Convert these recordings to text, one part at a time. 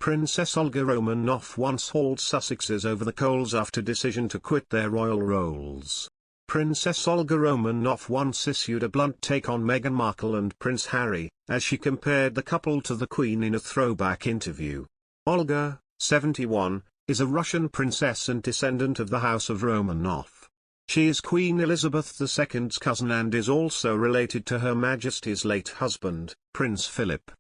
Princess Olga Romanov once hauled Sussexes over the coals after decision to quit their royal roles. Princess Olga Romanov once issued a blunt take on Meghan Markle and Prince Harry, as she compared the couple to the Queen in a throwback interview. Olga, 71, is a Russian princess and descendant of the House of Romanov. She is Queen Elizabeth II's cousin and is also related to Her Majesty's late husband, Prince Philip.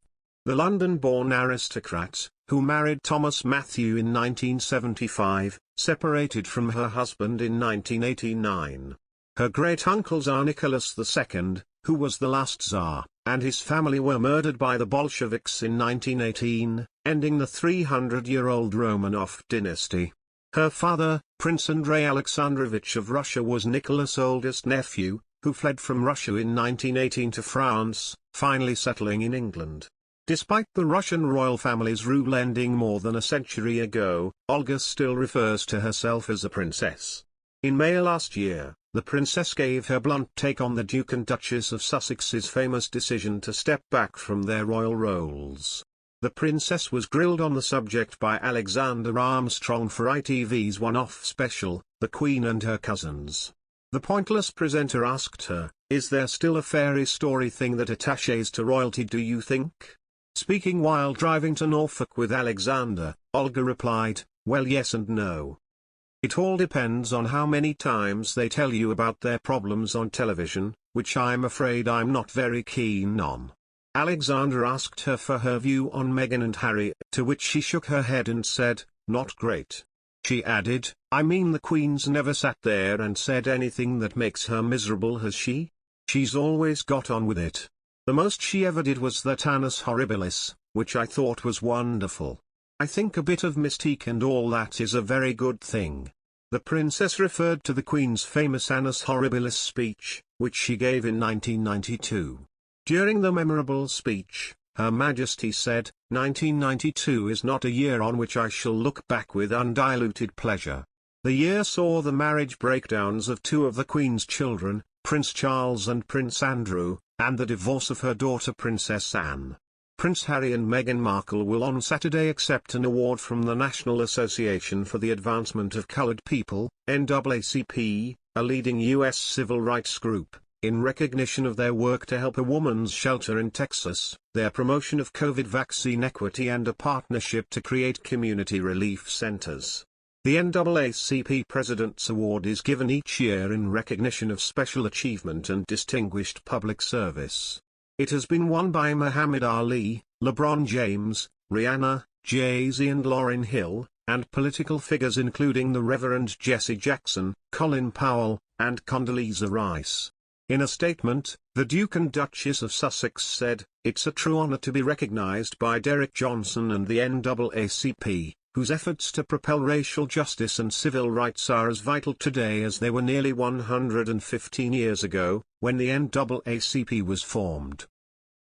The London-born aristocrat, who married Thomas Mathew in 1975, separated from her husband in 1989. Her great-uncle Tsar Nicholas II, who was the last Tsar, and his family were murdered by the Bolsheviks in 1918, ending the 300-year-old Romanov dynasty. Her father, Prince Andrei Alexandrovich of Russia, was Nicholas' oldest nephew, who fled from Russia in 1918 to France, finally settling in England. Despite the Russian royal family's rule ending more than a century ago, Olga still refers to herself as a princess. In May last year, the princess gave her blunt take on the Duke and Duchess of Sussex's famous decision to step back from their royal roles. The princess was grilled on the subject by Alexander Armstrong for ITV's one-off special, The Queen and Her Cousins. The pointless presenter asked her, "Is there still a fairy story thing that attaches to royalty, do you think?" Speaking while driving to Norfolk with Alexander, Olga replied, "Well, yes and no. It all depends on how many times they tell you about their problems on television, which I'm afraid I'm not very keen on." Alexander asked her for her view on Meghan and Harry, to which she shook her head and said, "Not great." She added, "I mean, the Queen's never sat there and said anything that makes her miserable, has she? She's always got on with it. The most she ever did was that Annus Horribilis, which I thought was wonderful. I think a bit of mystique and all that is a very good thing." The princess referred to the Queen's famous Annus Horribilis speech, which she gave in 1992. During the memorable speech, Her Majesty said, "1992 is not a year on which I shall look back with undiluted pleasure. The year saw the marriage breakdowns of two of the Queen's children, Prince Charles and Prince Andrew, and the divorce of her daughter Princess Anne. Prince Harry and Meghan Markle will on Saturday accept an award from the National Association for the Advancement of Colored People, NAACP, a leading U.S. civil rights group, in recognition of their work to help a woman's shelter in Texas, their promotion of COVID vaccine equity and a partnership to create community relief centers. The NAACP President's Award is given each year in recognition of special achievement and distinguished public service. It has been won by Muhammad Ali, LeBron James, Rihanna, Jay-Z and Lauryn Hill, and political figures including the Reverend Jesse Jackson, Colin Powell, and Condoleezza Rice. In a statement, the Duke and Duchess of Sussex said, "It's a true honor to be recognized by Derek Johnson and the NAACP, whose efforts to propel racial justice and civil rights are as vital today as they were nearly 115 years ago, when the NAACP was formed."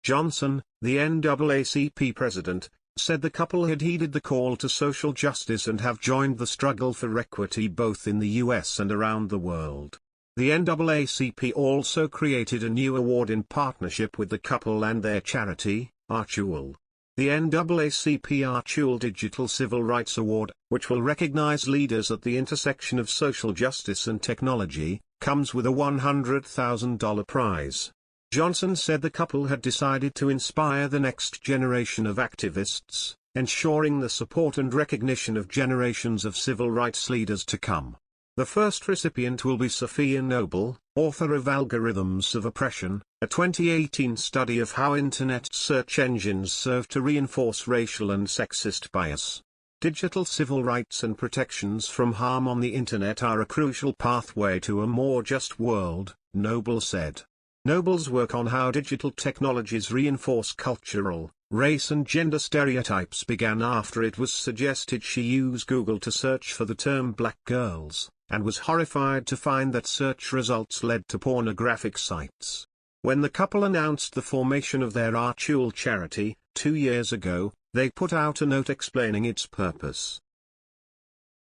Johnson, the NAACP president, said the couple had heeded the call to social justice and have joined the struggle for equity both in the US and around the world. The NAACP also created a new award in partnership with the couple and their charity, HAULED. The NAACP HAULED Digital Civil Rights Award, which will recognize leaders at the intersection of social justice and technology, comes with a $100,000 prize. Johnson said the couple had decided to inspire the next generation of activists, ensuring the support and recognition of generations of civil rights leaders to come. The first recipient will be Sophia Noble, author of Algorithms of Oppression, a 2018 study of how Internet search engines serve to reinforce racial and sexist bias. Digital civil rights and protections from harm on the Internet are a crucial pathway to a more just world, Noble said. Noble's work on how digital technologies reinforce cultural, race and gender stereotypes began after it was suggested she use Google to search for the term black girls, and was horrified to find that search results led to pornographic sites. When the couple announced the formation of their HAULED charity, 2 years ago, they put out a note explaining its purpose.